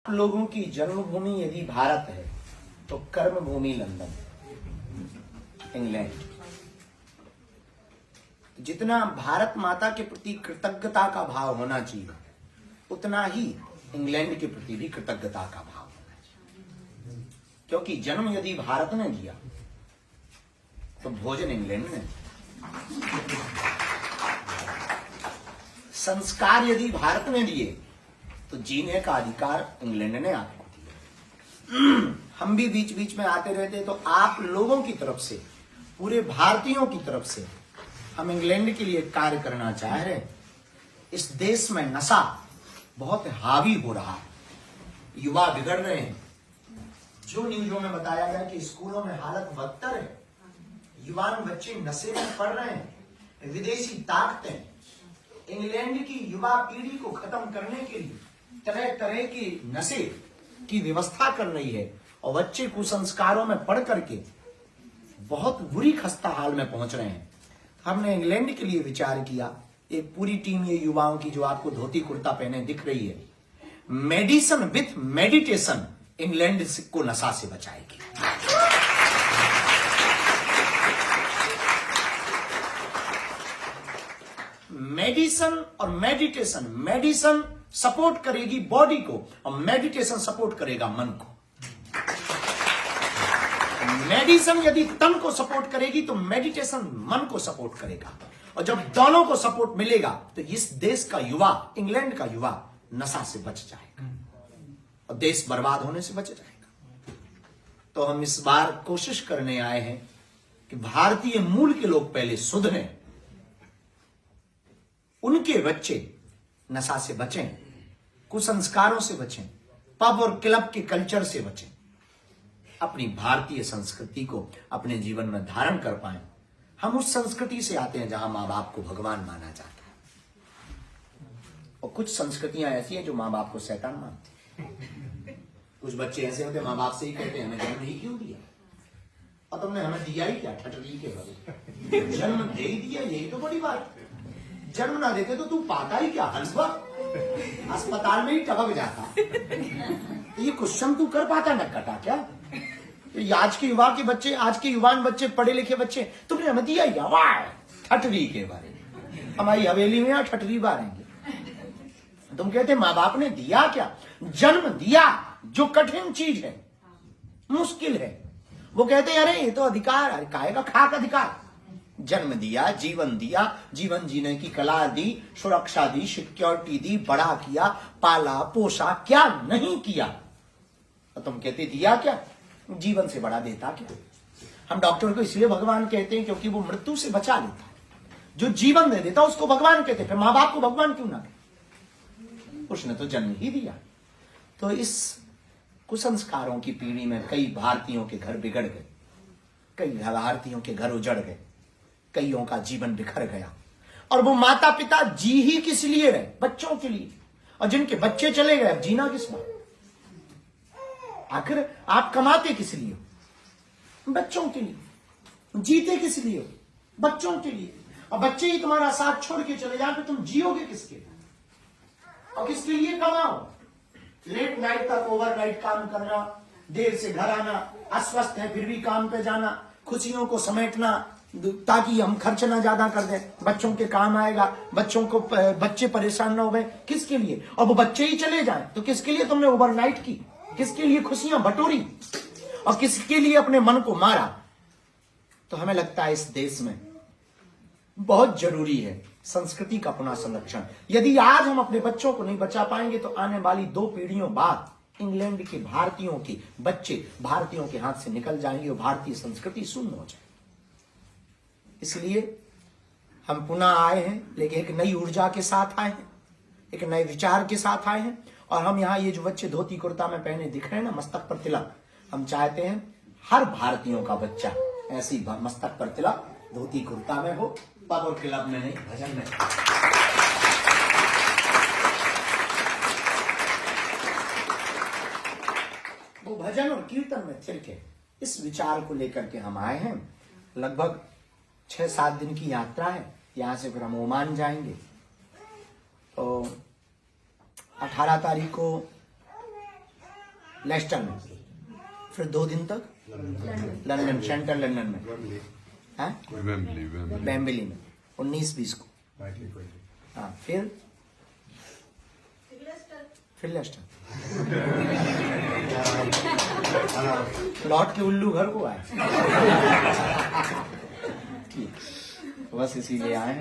लोगों की जन्मभूमि यदि भारत है तो कर्मभूमि लंदन, इंग्लैंड। जितना भारत माता के प्रति कृतज्ञता का भाव होना चाहिए, उतना ही इंग्लैंड के प्रति भी कृतज्ञता का भाव होना चाहिए। क्योंकि जन्म यदि भारत ने दिया तो भोजन इंग्लैंड ने, संस्कार यदि भारत ने दिए तो जीने का अधिकार इंग्लैंड ने आपको दिया। हम भी बीच बीच में आते रहते, तो आप लोगों की तरफ से, पूरे भारतीयों की तरफ से हम इंग्लैंड के लिए कार्य करना चाह रहे हैं। इस देश में नशा बहुत हावी हो रहा है, युवा बिगड़ रहे हैं। जो न्यूज़ों में बताया गया कि स्कूलों में हालत बदतर है, युवान बच्चे नशे में पड़ रहे हैं, विदेशी ताकतें इंग्लैंड की युवा पीढ़ी को खत्म करने के लिए तरह तरह की नशे की व्यवस्था कर रही है, और बच्चे कुसंस्कारों में पढ़ करके बहुत बुरी खस्ता हाल में पहुंच रहे हैं। हमने इंग्लैंड के लिए विचार किया, एक पूरी टीम ये युवाओं की जो आपको धोती कुर्ता पहने दिख rही है, मेडिसिन विथ मेडिटेशन इंग्लैंड को नशा से बचाएगी। मेडिसिन और मेडिटेशन, मेडिसिन सपोर्ट करेगी बॉडी को और मेडिटेशन सपोर्ट करेगा मन को। मेडिसिन यदि तन को सपोर्ट करेगी तो मेडिटेशन मन को सपोर्ट करेगा, और जब दोनों को सपोर्ट मिलेगा तो इस देश का युवा, इंग्लैंड का युवा नशा से बच जाएगा और देश बर्बाद होने से बच जाएगा। तो हम इस बार कोशिश करने आए हैं कि भारतीय मूल के लोग पहले सुधरें, उनके बच्चे नशा से बचें, कुसंस्कारों से बचें, पब और क्लब के कल्चर से बचें, अपनी भारतीय संस्कृति को अपने जीवन में धारण कर पाएं। हम उस संस्कृति से आते हैं जहां मां बाप को भगवान माना जाता है, और कुछ संस्कृतियां ऐसी हैं जो मां बाप को शैतान मानती हैं। कुछ बच्चे ऐसे होते हैं, मां बाप से ही कहते हैं हमें जन्म ही क्यों दिया, और तुमने हमें दिया ही क्या, ठटरी के बाद जन्म दे ही दिया, यही तो बड़ी बात। जन्म ना देते तो तू पाता ही क्या, हलवा अस्पताल में ही टपक जाता। ये क्वेश्चन तू कर पाता, न कटा क्या? तो आज के युवा के बच्चे, आज के युवान बच्चे, पढ़े लिखे बच्चे, तुमने हमें दिया ही वाह ठटरी के बारे में, हमारी हवेली में ठटरी बारेंगे। तुम कहते माँ बाप ने दिया क्या? जन्म दिया, जो कठिन चीज है, मुश्किल है। वो कहते अरे ये तो अधिकार, अरे काहे का खाक अधिकार। जन्म दिया, जीवन दिया, जीवन जीने की कला दी, सुरक्षा दी, सिक्योरिटी दी, बड़ा किया, पाला पोसा, क्या नहीं किया। और तुम कहते दिया क्या? जीवन से बड़ा देता क्या? हम डॉक्टर को इसलिए भगवान कहते हैं क्योंकि वो मृत्यु से बचा लेता है। जो जीवन दे देता उसको भगवान कहते हैं। फिर मां बाप को भगवान क्यों ना कहते? उसने तो जन्म ही दिया। तो इस कुसंस्कारों की पीढ़ी में कई भारतीयों के घर बिगड़ गए, कई भारतीयों के घर उजड़ गए, कईयों का जीवन बिखर गया। और वो माता पिता जी ही किस लिए रहे? बच्चों के लिए। और जिनके बच्चे चले गए, जीना किस बात? आखिर आप कमाते किस लिए हो? बच्चों के लिए। जीते किस लिए हो? बच्चों के लिए। और बच्चे ही तुम्हारा साथ छोड़ के चले जाए तो तुम जियोगे किसके? और किसके लिए कमाओ? लेट नाइट तक ओवरनाइट काम करना, देर से घर आना, अस्वस्थ है फिर भी काम पे जाना, खुशियों को समेटना ताकि हम खर्च ना ज्यादा कर दें, बच्चों के काम आएगा, बच्चों को बच्चे परेशान ना हो गए, किसके लिए? और वो बच्चे ही चले जाएं तो किसके लिए तुमने ओवरनाइट की? किसके लिए खुशियां बटोरी? और किसके लिए अपने मन को मारा? तो हमें लगता है इस देश में बहुत जरूरी है संस्कृति का पुनः संरक्षण। यदि आज हम अपने बच्चों को नहीं बचा पाएंगे तो आने वाली 2 पीढ़ियों बाद इंग्लैंड के भारतीयों के बच्चे भारतीयों के हाथ से निकल जाएंगे और भारतीय संस्कृति शून्य हो जाएगी। इसलिए हम पुनः आए हैं, लेकिन एक नई ऊर्जा के साथ आए हैं, एक नए विचार के साथ आए हैं। और हम यहाँ ये जो बच्चे धोती कुर्ता में पहने दिख रहे हैं ना, मस्तक पर तिलक, हम चाहते हैं हर भारतीयों का बच्चा ऐसी मस्तक पर तिलक धोती कुर्ता में हो, पब और क्लब में नहीं, भजन में। वो भजन और कीर्तन में थिरके। इस विचार को लेकर के हम आए हैं। लगभग 6-7 दिन की यात्रा है। यहां से फिर हम ओमान जाएंगे। तो 18 तारीख को लेस्टर में, फिर 2 दिन तक लंदन, सेंट्रल लंदन में, हाँ वेम्बली में 19-20 को, हाँ फिर लेस्टर, लौट के उल्लू घर को आए। ठीक, बस इसीलिए आए।